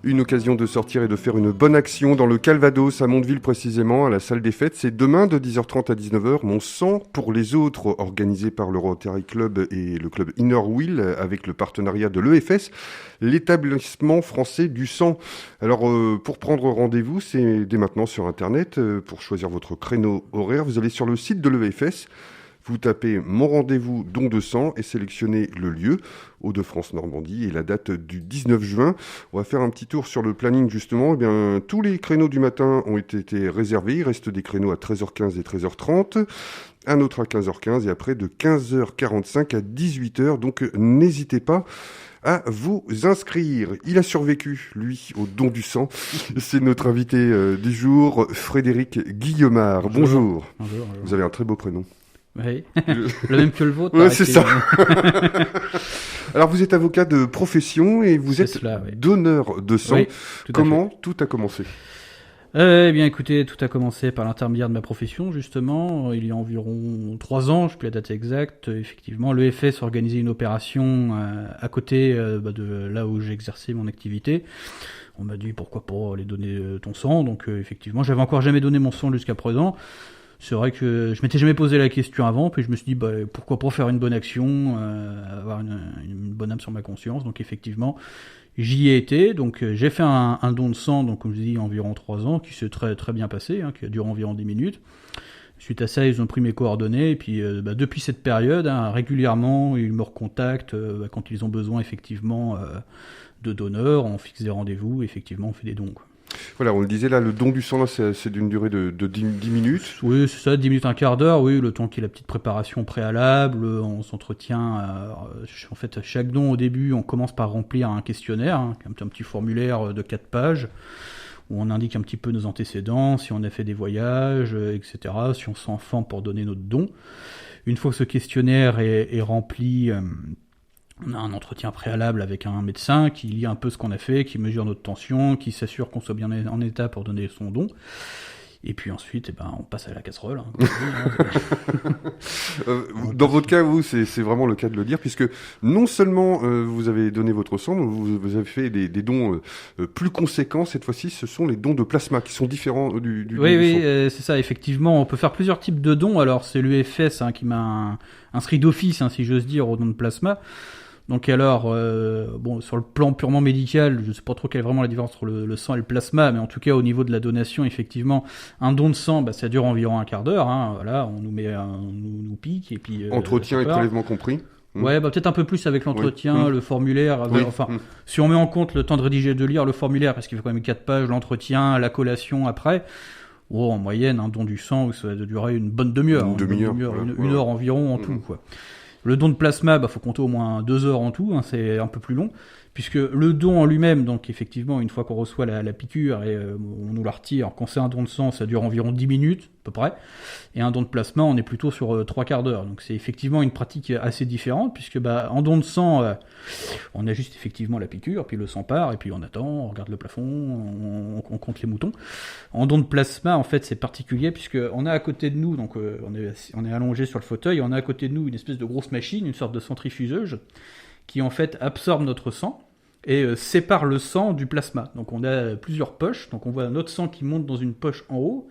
Une occasion de sortir et de faire une bonne action dans le Calvados, à Mondeville précisément, à la salle des fêtes. C'est demain de 10h30 à 19h. Mon sang pour les autres, organisé par le Rotary Club et le club Inner Wheel, avec le partenariat de l'EFS, l'établissement français du sang. Alors, pour prendre rendez-vous, c'est dès maintenant sur Internet. Pour choisir votre créneau horaire, vous allez sur le site de l'EFS. Vous tapez « Mon rendez-vous don de sang » et sélectionnez le lieu, Hauts-de-France-Normandie, et la date du 19 juin. On va faire un petit tour sur le planning justement. Eh bien, tous les créneaux du matin ont été réservés. Il reste des créneaux à 13h15 et 13h30, un autre à 15h15 et après de 15h45 à 18h. Donc, n'hésitez pas à vous inscrire. Il a survécu, lui, au don du sang. C'est notre invité du jour, Frédéric Guillemard. Bonjour. Bonjour. Vous avez un très beau prénom. Oui, le même que le vôtre. Ouais, c'est ça. Alors, vous êtes avocat de profession et vous êtes donneur de sang. Oui, Comment tout a commencé ? Eh bien, écoutez, tout a commencé par l'intermédiaire de ma profession, justement. Il y a environ 3 ans, je ne sais plus la date exacte. Effectivement, l'EFS organisait une opération à côté de là où j'exerçais mon activité. On m'a dit pourquoi pas aller donner ton sang. Donc, effectivement, j'avais encore jamais donné mon sang jusqu'à présent. C'est vrai que je m'étais jamais posé la question avant, puis je me suis dit pourquoi pas faire une bonne action, avoir une bonne âme sur ma conscience. Donc effectivement, j'y ai été. Donc j'ai fait un don de sang, donc comme je dis environ 3 ans, qui s'est très très bien passé, qui a duré environ 10 minutes. Suite à ça, ils ont pris mes coordonnées, et puis depuis cette période, régulièrement, ils me recontactent quand ils ont besoin effectivement de donneurs. On fixe des rendez-vous, effectivement, on fait des dons, quoi. Voilà, on le disait là, le don du sang, là, c'est d'une durée de 10 minutes. Oui, c'est ça, 10 minutes, un quart d'heure, oui, le temps qu'il y ait la petite préparation préalable, on s'entretient. En fait, chaque don, au début, on commence par remplir un questionnaire, un petit formulaire de 4 pages, où on indique un petit peu nos antécédents, si on a fait des voyages, etc., si on s'en fend pour donner notre don. Une fois que ce questionnaire est rempli, on a un entretien préalable avec un médecin qui lit un peu ce qu'on a fait, qui mesure notre tension, qui s'assure qu'on soit bien en état pour donner son don. Et puis ensuite, on passe à la casserole. Dans votre cas, vous, c'est vraiment le cas de le dire, puisque non seulement vous avez donné votre sang, mais vous avez fait des dons plus conséquents. Cette fois-ci, ce sont les dons de plasma qui sont différents du don du sang. Oui, c'est ça. Effectivement, on peut faire plusieurs types de dons. Alors, c'est l'UFS qui m'a inscrit d'office, si j'ose dire, au don de plasma. Donc alors, sur le plan purement médical, je ne sais pas trop quelle est vraiment la différence entre le sang et le plasma, mais en tout cas au niveau de la donation, effectivement, un don de sang, ça dure environ un quart d'heure. Voilà, on nous met, nous pique et puis entretien et prélèvement compris. Ouais, peut-être un peu plus avec l'entretien, le formulaire. Si on met en compte le temps de rédiger et de lire le formulaire, parce qu'il fait quand même 4 pages, l'entretien, la collation après. En moyenne, un don du sang, ça va durer une bonne demi-heure. Une heure environ en tout, quoi. Le don de plasma, faut compter au moins 2 heures en tout, c'est un peu plus long, puisque le don en lui-même, donc effectivement, une fois qu'on reçoit la piqûre et on nous la retire, quand c'est un don de sang, ça dure environ 10 minutes, à peu près, et un don de plasma, on est plutôt sur 3 quarts d'heure. Donc c'est effectivement une pratique assez différente, puisque en don de sang, on a juste effectivement la piqûre, puis le sang part, et puis on attend, on regarde le plafond, on compte les moutons. En don de plasma, en fait, c'est particulier, puisqu'on a à côté de nous, donc on est allongé sur le fauteuil, on a à côté de nous une espèce de grosse machine, une sorte de centrifugeuse, qui en fait absorbe notre sang et sépare le sang du plasma. Donc on a plusieurs poches, donc on voit notre sang qui monte dans une poche en haut,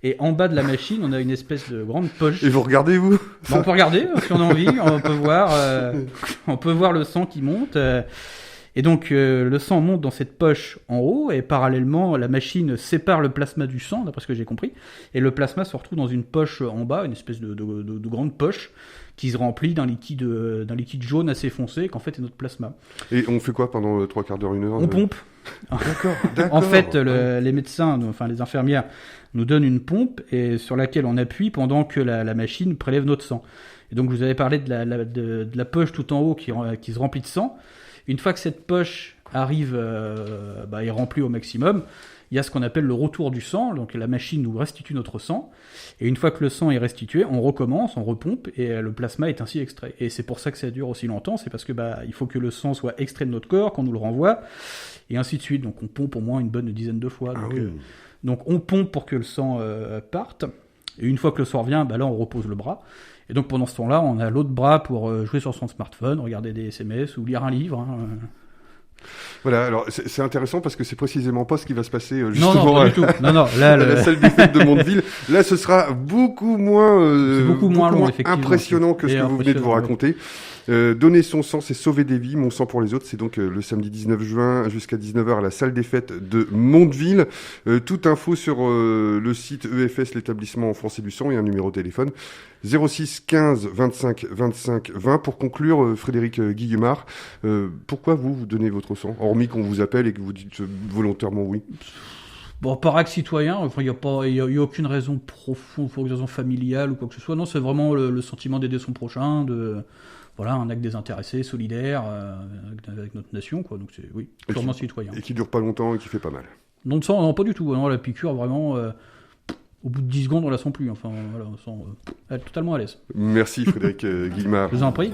et en bas de la machine, on a une espèce de grande poche. Et vous regardez, vous ? On peut regarder, si on a envie, on peut voir le sang qui monte. Et donc le sang monte dans cette poche en haut, et parallèlement, la machine sépare le plasma du sang, d'après ce que j'ai compris, et le plasma se retrouve dans une poche en bas, une espèce de grande poche, qui se remplit d'un liquide jaune assez foncé, qu'en fait est notre plasma. Et on fait quoi pendant 3 quarts d'heure, 1 heure ? On pompe. D'accord. En fait, les médecins, les infirmières, nous donnent une pompe et sur laquelle on appuie pendant que la machine prélève notre sang. Et donc, je vous avais parlé de la poche tout en haut qui se remplit de sang. Une fois que cette poche arrive, est remplie au maximum, il y a ce qu'on appelle le retour du sang, donc la machine nous restitue notre sang, et une fois que le sang est restitué, on recommence, on repompe, et le plasma est ainsi extrait. Et c'est pour ça que ça dure aussi longtemps, c'est parce que il faut que le sang soit extrait de notre corps, qu'on nous le renvoie, et ainsi de suite. Donc on pompe au moins une bonne dizaine de fois. Donc on pompe pour que le sang parte, et une fois que le sang revient, là on repose le bras. Et donc pendant ce temps-là, on a l'autre bras pour jouer sur son smartphone, regarder des SMS ou lire un livre. Voilà, alors c'est intéressant parce que c'est précisément pas ce qui va se passer justement non, pas du tout. Non, là, à la salle des fêtes de Mondeville. Là, ce sera beaucoup moins long, impressionnant que ce que vous venez de vous raconter. Donner son sang, c'est sauver des vies. Mon sang pour les autres, c'est donc le samedi 19 juin jusqu'à 19h à la salle des fêtes de Mondeville. Toute info sur le site EFS, l'établissement français du sang, et un numéro de téléphone 06 15 25 25 20. Pour conclure, Frédéric Guillemard, pourquoi vous donnez votre sang, hormis qu'on vous appelle et que vous dites volontairement oui? Bon, par acte citoyen, enfin, il y a aucune raison profonde, raison familiale ou quoi que ce soit. Non, c'est vraiment le sentiment d'aider son prochain, voilà, un acte désintéressé, solidaire, avec notre nation, quoi. Donc c'est, oui, purement citoyen. Et qui dure pas longtemps et qui fait pas mal. Non, pas du tout. Non, la piqûre, vraiment, au bout de 10 secondes, on la sent plus. Enfin, voilà, elle est totalement à l'aise. Merci Frédéric Guillemard. Je vous en prie.